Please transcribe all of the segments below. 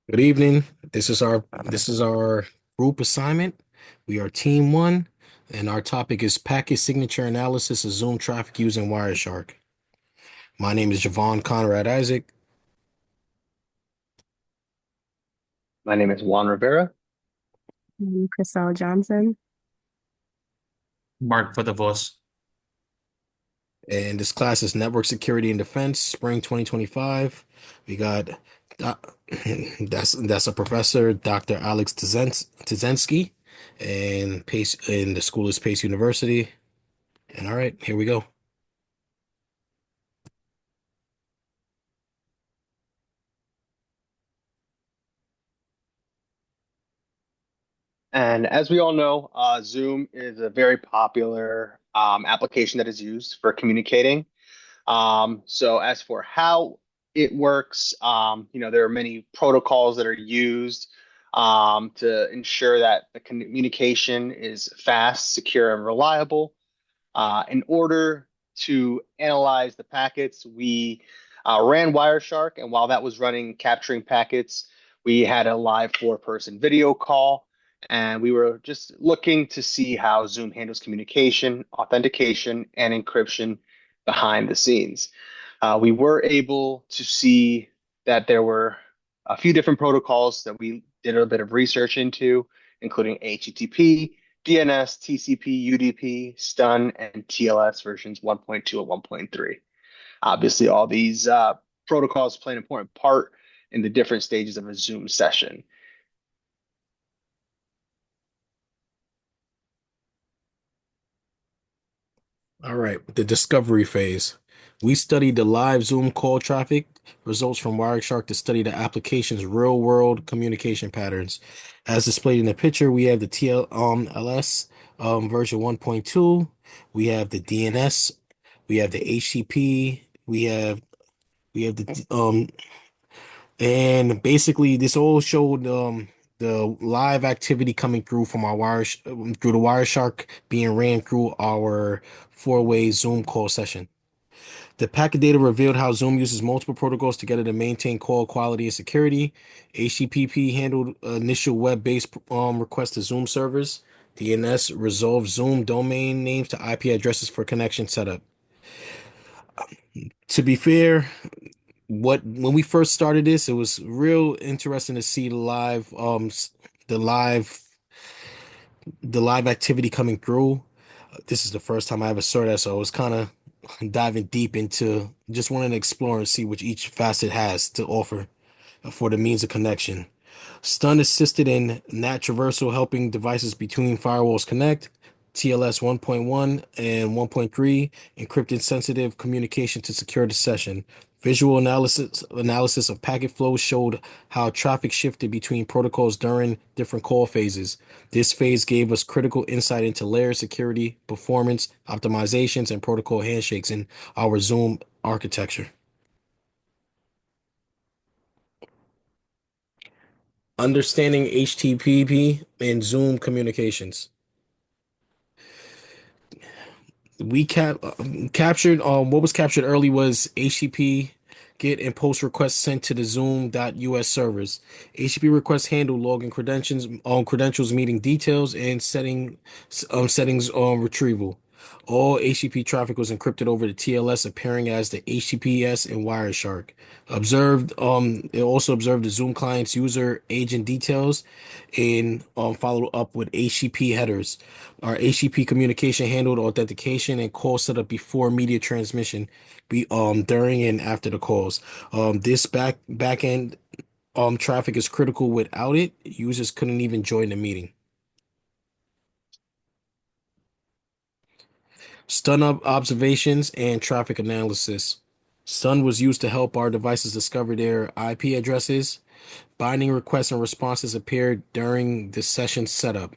Good evening. This is our group assignment. We are team one, and our topic is packet signature analysis of Zoom traffic using Wireshark. My name is Javon Conrad Isaac, My name is Juan Rivera. Chriselle Johnson. Mark Vodovos. and this class is Network Security and Defense, Spring 2025. We got uh, that's a professor, Dr. Alex Tzensky, and the school is Pace University. And all right, here we go. And as we all know, Zoom is a very popular application that is used for communicating. So as for how it works, there are many protocols that are used to ensure that the communication is fast, secure, and reliable. In order to analyze the packets, we ran Wireshark, and while that was running, capturing packets, we had a live four-person video call, and we were just looking to see how Zoom handles communication, authentication, and encryption behind the scenes. We were able to see that there were a few different protocols that we did a bit of research into, including HTTP, DNS, TCP, UDP, Stun, and TLS versions 1.2 and 1.3. Obviously, all these protocols play an important part in the different stages of a Zoom session. All right, the discovery phase. We studied the live Zoom call traffic results from Wireshark to study the application's real-world communication patterns. As displayed in the picture, we have the TLS version 1.2, we have the DNS, we have the HTTP, we have the and basically this all showed the live activity coming through from our through the Wireshark being ran through our four-way Zoom call session. The packet data revealed how Zoom uses multiple protocols together to maintain call quality and security. HTTP handled initial web-based requests to Zoom servers. DNS resolved Zoom domain names to IP addresses for connection setup. To be fair, what when we first started this, it was real interesting to see the live the live activity coming through. This is the first time I ever saw that, so I was kind of diving deep into just wanting to explore and see what each facet has to offer for the means of connection. Stun assisted in NAT traversal, helping devices between firewalls connect. TLS 1.1 and 1.3 encrypted sensitive communication to secure the session. Visual analysis of packet flow showed how traffic shifted between protocols during different call phases. This phase gave us critical insight into layer security, performance, optimizations, and protocol handshakes in our Zoom architecture. Understanding HTTP and Zoom communications. We captured what was captured early was HTTP get and post requests sent to the Zoom.us servers. HTTP requests handle login credentials, meeting details, and settings on retrieval. All HTTP traffic was encrypted over the TLS, appearing as the HTTPS and Wireshark. It also observed the Zoom client's user agent details and followed up with HTTP headers. Our HTTP communication handled authentication and call setup before media transmission, during and after the calls. This backend traffic is critical. Without it, users couldn't even join the meeting. Stun observations and traffic analysis. Stun was used to help our devices discover their IP addresses. Binding requests and responses appeared during the session setup.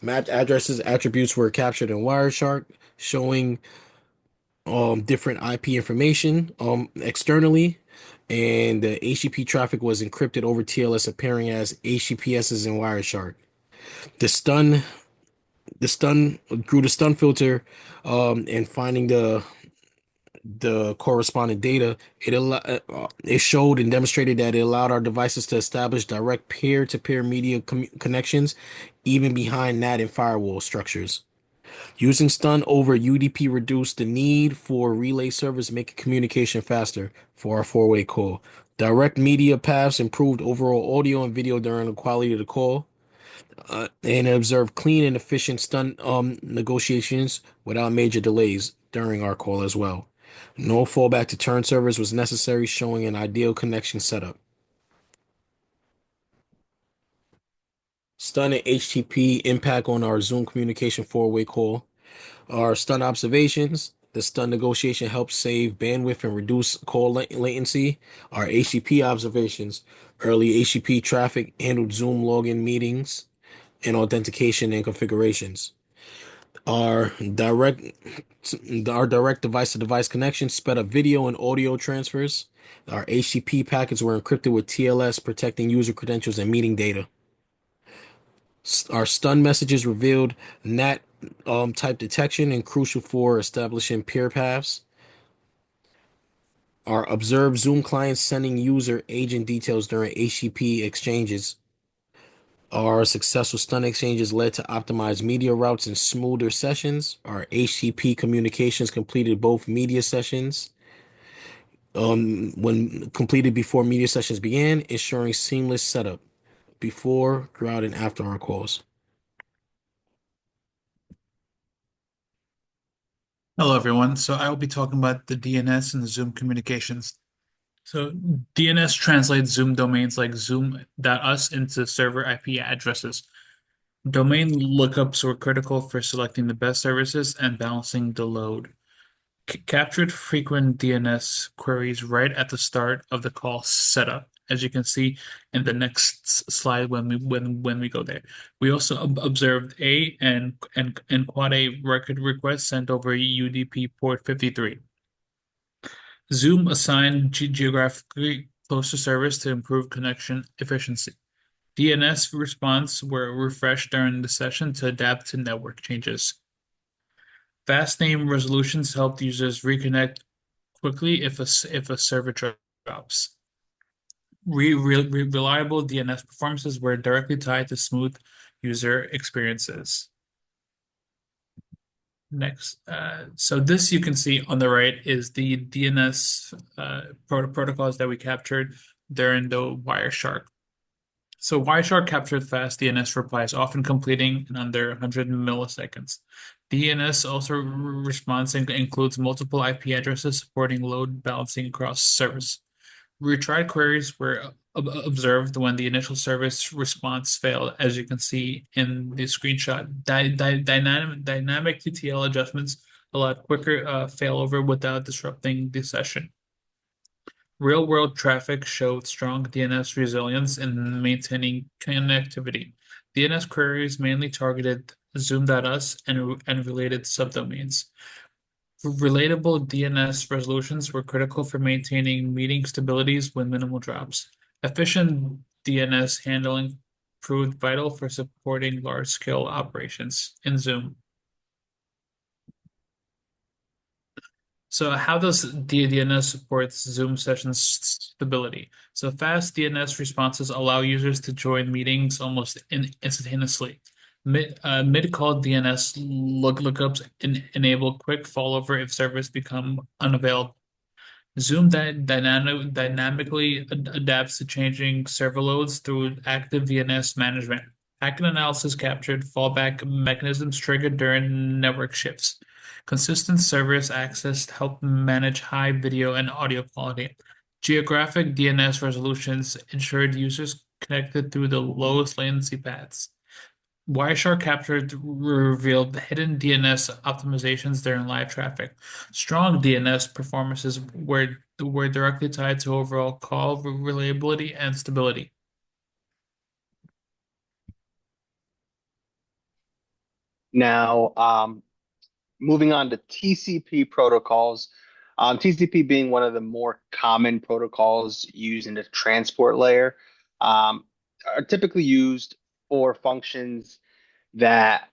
Mapped addresses attributes were captured in Wireshark, showing different IP information externally, and the HTTP traffic was encrypted over TLS, appearing as HTTPSs in Wireshark. The stun the stun through the stun filter and finding the corresponding data, it showed and demonstrated that it allowed our devices to establish direct peer-to-peer media connections, even behind NAT and firewall structures. Using stun over UDP reduced the need for relay servers, making communication faster for our four-way call. Direct media paths improved overall audio and video during the quality of the call, and observed clean and efficient stun negotiations without major delays during our call as well. No fallback to turn servers was necessary, showing an ideal connection setup. Stun and HTTP impact on our Zoom communication four-way call. Our stun observations. The stun negotiation helps save bandwidth and reduce call latency. Our HTTP observations. Early HTTP traffic handled Zoom login meetings and authentication and configurations. Our direct our direct device-to-device connection sped up video and audio transfers. Our HTTP packets were encrypted with TLS, protecting user credentials and meeting data. Our stun messages revealed NAT type detection and crucial for establishing peer paths. Our observed Zoom clients sending user agent details during HTTP exchanges. Our successful stun exchanges led to optimized media routes and smoother sessions. Our HTTP communications completed both media sessions when completed before media sessions began, ensuring seamless setup before, throughout, and after our calls. Hello, everyone. So I will be talking about the DNS and the Zoom communications. So DNS translates Zoom domains like Zoom.us into server IP addresses. Domain lookups were critical for selecting the best services and balancing the load. Captured frequent DNS queries right at the start of the call setup, as you can see in the next slide when we go there. We also observed A and quad A record requests sent over UDP port 53. Zoom assigned geographically closer service to improve connection efficiency. DNS response were refreshed during the session to adapt to network changes. Fast name resolutions helped users reconnect quickly if a server drops. Reliable DNS performances were directly tied to smooth user experiences. Next, so this you can see on the right is the DNS protocols that we captured during the Wireshark. So Wireshark captured fast DNS replies, often completing in under 100 milliseconds. DNS also response includes multiple IP addresses supporting load balancing across servers. Retried queries were observed when the initial service response failed, as you can see in the screenshot. Dynamic TTL adjustments allowed quicker failover without disrupting the session. Real-world traffic showed strong DNS resilience in maintaining connectivity. DNS queries mainly targeted Zoom.us and related subdomains. Relatable DNS resolutions were critical for maintaining meeting stabilities with minimal drops. Efficient DNS handling proved vital for supporting large-scale operations in Zoom. So how does DNS support Zoom session stability? So fast DNS responses allow users to join meetings almost instantaneously. Mid-call DNS lookups enable quick fallover if servers become unavailable. Zoom dynamically adapts to changing server loads through active DNS management. Packet analysis captured fallback mechanisms triggered during network shifts. Consistent service access help manage high video and audio quality. Geographic DNS resolutions ensured users connected through the lowest latency paths. Wireshark captured revealed hidden DNS optimizations during live traffic. Strong DNS performances were directly tied to overall call reliability and stability. Now, moving on to TCP protocols. TCP being one of the more common protocols used in the transport layer, are typically used for functions that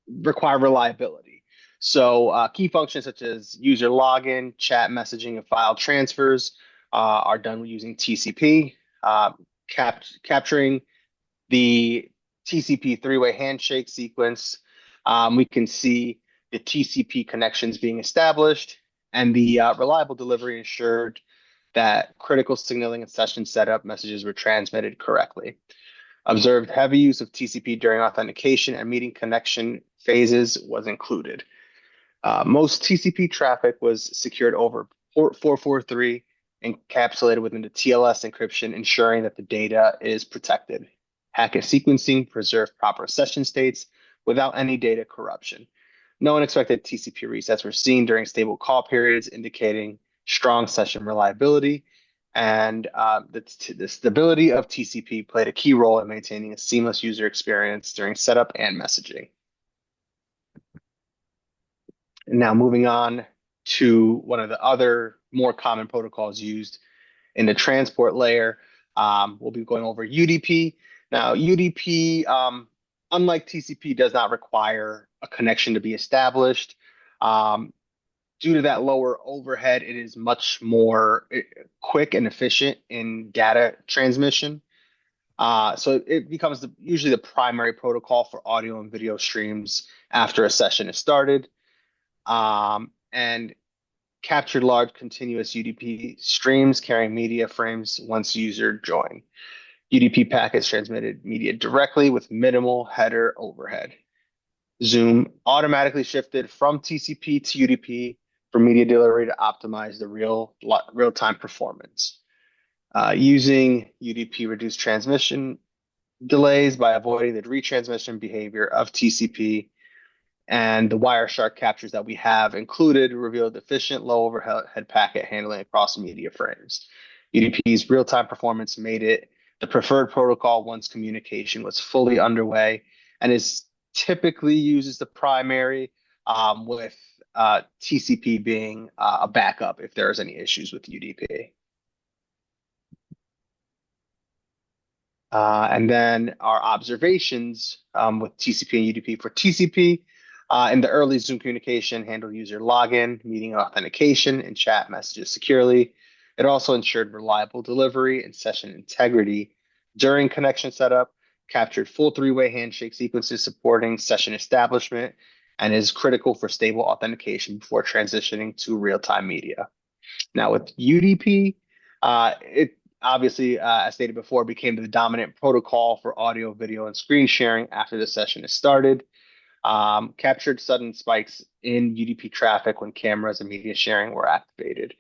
require reliability. So key functions such as user login, chat messaging, and file transfers are done using TCP, capturing the TCP three-way handshake sequence. We can see the TCP connections being established, and the reliable delivery ensured that critical signaling and session setup messages were transmitted correctly. Observed heavy use of TCP during authentication and meeting connection phases was included. Most TCP traffic was secured over port 443, encapsulated within the TLS encryption, ensuring that the data is protected. Packet sequencing preserved proper session states without any data corruption. No unexpected TCP resets were seen during stable call periods, indicating strong session reliability. And the stability of TCP played a key role in maintaining a seamless user experience during setup and messaging. Now, moving on to one of the other more common protocols used in the transport layer, we'll be going over UDP. Now, UDP, unlike TCP, does not require a connection to be established. Due to that lower overhead, it is much more quick and efficient in data transmission. So it becomes usually the primary protocol for audio and video streams after a session is started. And captured large continuous UDP streams carrying media frames once user join. UDP packets transmitted media directly with minimal header overhead. Zoom automatically shifted from TCP to UDP for media delivery to optimize the real-time performance. Using UDP reduced transmission delays by avoiding the retransmission behavior of TCP, and the Wireshark captures that we have included revealed efficient low overhead packet handling across media frames. UDP's real-time performance made it the preferred protocol once communication was fully underway, and is typically used as the primary, with TCP being a backup if there's any issues with UDP. And then our observations with TCP and UDP. For TCP, in the early Zoom communication, handled user login, meeting authentication, and chat messages securely. It also ensured reliable delivery and session integrity during connection setup, captured full three-way handshake sequences supporting session establishment, and is critical for stable authentication before transitioning to real-time media. Now with UDP, it obviously, as stated before, became the dominant protocol for audio, video, and screen sharing after the session is started. Captured sudden spikes in UDP traffic when cameras and media sharing were activated.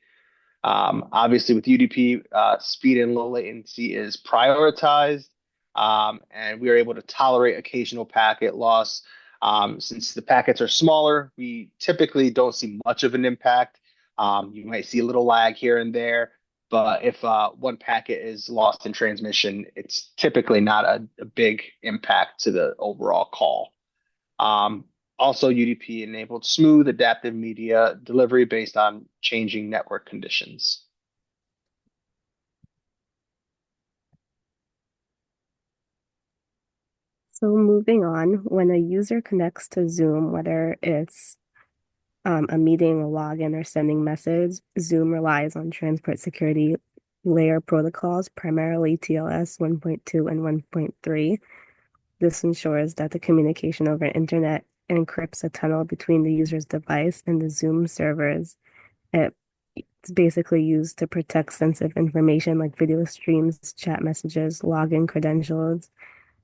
Obviously, with UDP, speed and low latency is prioritized, and we are able to tolerate occasional packet loss. Since the packets are smaller, we typically don't see much of an impact. You might see a little lag here and there, but if one packet is lost in transmission, it's typically not a big impact to the overall call. Also, UDP enabled smooth adaptive media delivery based on changing network conditions. So moving on, when a user connects to Zoom, whether it's a meeting, a login, or sending message, Zoom relies on transport security layer protocols, primarily TLS 1.2 and 1.3. This ensures that the communication over internet encrypts a tunnel between the user's device and the Zoom servers. It's basically used to protect sensitive information like video streams, chat messages, login credentials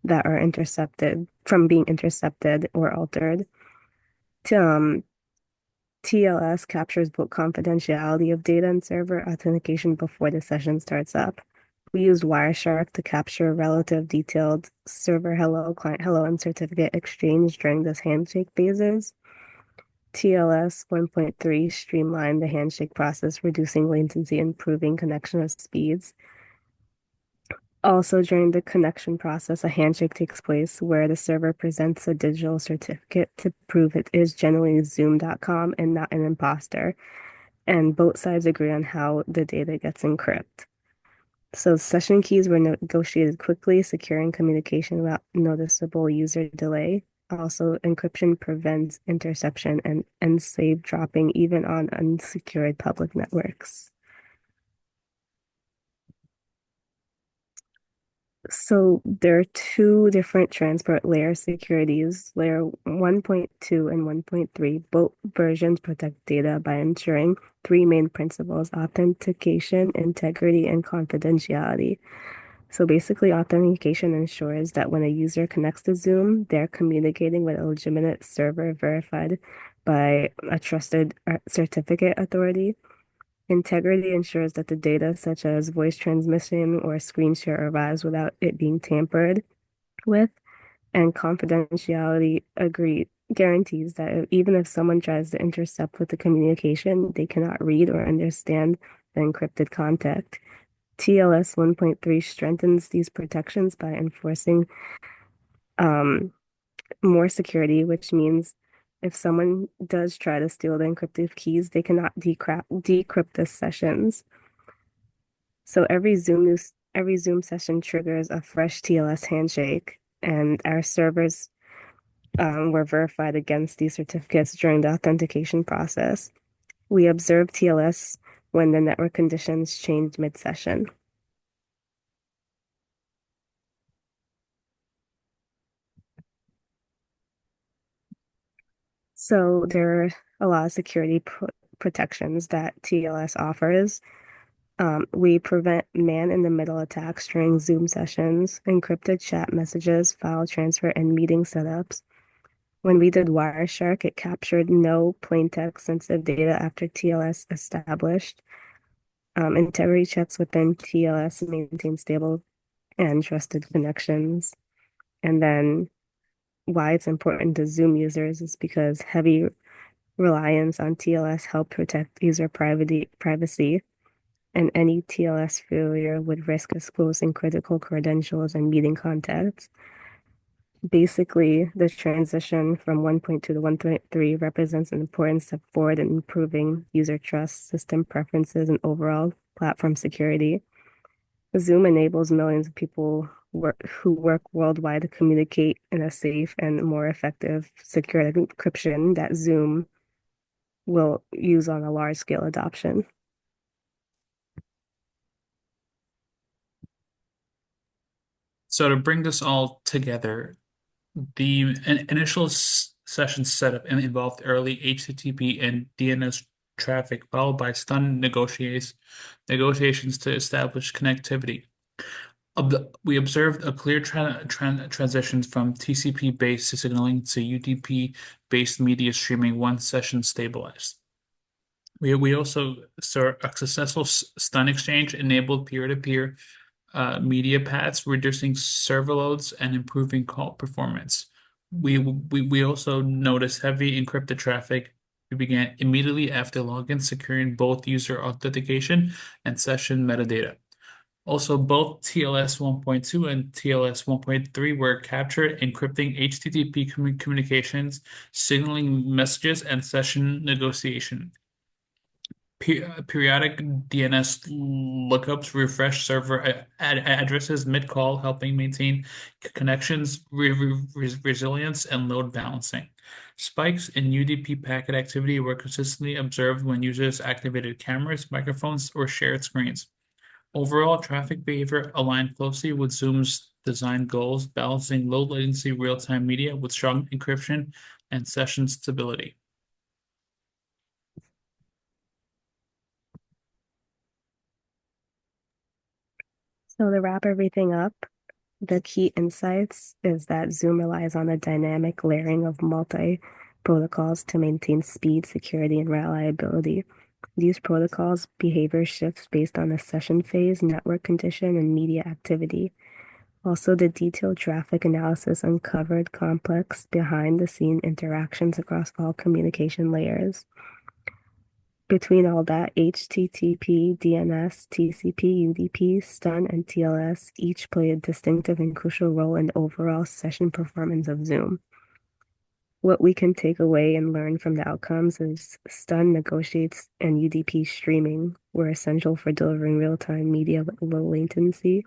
that are intercepted from being intercepted or altered. TLS captures both confidentiality of data and server authentication before the session starts up. We used Wireshark to capture relative detailed server hello, client hello, and certificate exchange during this handshake phases. TLS 1.3 streamlined the handshake process, reducing latency and improving connection speeds. Also, during the connection process, a handshake takes place where the server presents a digital certificate to prove it is genuinely Zoom.com and not an imposter. And both sides agree on how the data gets encrypted. So session keys were negotiated quickly, securing communication without noticeable user delay. Also, encryption prevents interception and slave dropping even on unsecured public networks. So there are two different transport layer securities, layer 1.2 and 1.3. Both versions protect data by ensuring three main principles: authentication, integrity, and confidentiality. So basically, authentication ensures that when a user connects to Zoom, they're communicating with a legitimate server verified by a trusted certificate authority. Integrity ensures that the data, such as voice transmission or screen share, arrives without it being tampered with. And confidentiality guarantees that even if someone tries to intercept with the communication, they cannot read or understand the encrypted content. TLS 1.3 strengthens these protections by enforcing um, more security, which means if someone does try to steal the encrypted keys, they cannot decrypt the sessions. So every Zoom session triggers a fresh TLS handshake, and our servers were verified against these certificates during the authentication process. We observe TLS when the network conditions change mid-session. So there are a lot of security protections that TLS offers. We prevent man-in-the-middle attacks during Zoom sessions, encrypted chat messages, file transfer, and meeting setups. When we did Wireshark, it captured no plain text sensitive data after TLS established. Integrity checks within TLS maintain stable and trusted connections. And then why it's important to Zoom users is because heavy reliance on TLS help protect user privacy, and any TLS failure would risk exposing critical credentials and meeting contacts. Basically, the transition from 1.2 to 1.3 represents an important step forward in improving user trust, system preferences, and overall platform security. Zoom enables millions of people who work worldwide to communicate in a safe and more effective secure encryption that Zoom will use on a large scale adoption. So to bring this all together, the initial session setup involved early HTTP and DNS traffic, followed by stun negotiations to establish connectivity. We observed a clear transition from TCP-based signaling to UDP-based media streaming once session stabilized. We also saw a successful stun exchange enabled peer-to-peer media paths, reducing server loads and improving call performance. We also noticed heavy encrypted traffic. We began immediately after login, securing both user authentication and session metadata. Also, both TLS 1.2 and TLS 1.3 were captured, encrypting HTTP communications, signaling messages, and session negotiation. Periodic DNS lookups refresh server addresses mid-call, helping maintain connections, resilience, and load balancing. Spikes in UDP packet activity were consistently observed when users activated cameras, microphones, or shared screens. Overall, traffic behavior aligned closely with Zoom's design goals, balancing low latency real-time media with strong encryption and session stability. So to wrap everything up, the key insights is that Zoom relies on a dynamic layering of multi protocols to maintain speed, security, and reliability. These protocols behavior shifts based on the session phase, network condition, and media activity. Also, the detailed traffic analysis uncovered complex behind the scene interactions across all communication layers. Between all that, HTTP, DNS, TCP, UDP, STUN, and TLS each play a distinctive and crucial role in the overall session performance of Zoom. What we can take away and learn from the outcomes is STUN negotiates and UDP streaming were essential for delivering real-time media with low latency.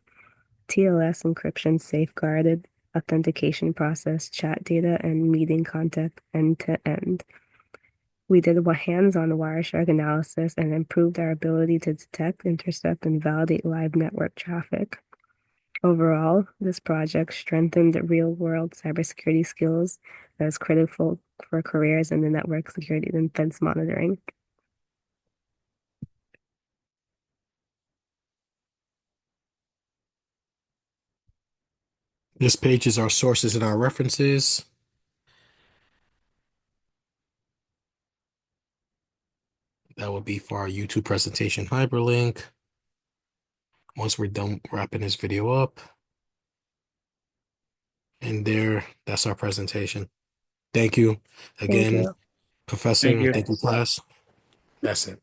TLS encryption safeguarded authentication process, chat data, and meeting content end to end. We did a hands-on Wireshark analysis and improved our ability to detect, intercept, and validate live network traffic. Overall, this project strengthened real-world cybersecurity skills that is critical for careers in the network security and defense monitoring. This page is our sources and our references. That would be for our YouTube presentation hyperlink. Once we're done wrapping this video up. And there, that's our presentation. Thank you Thank again, you. Professor, Thank and you. thank you, class. That's it.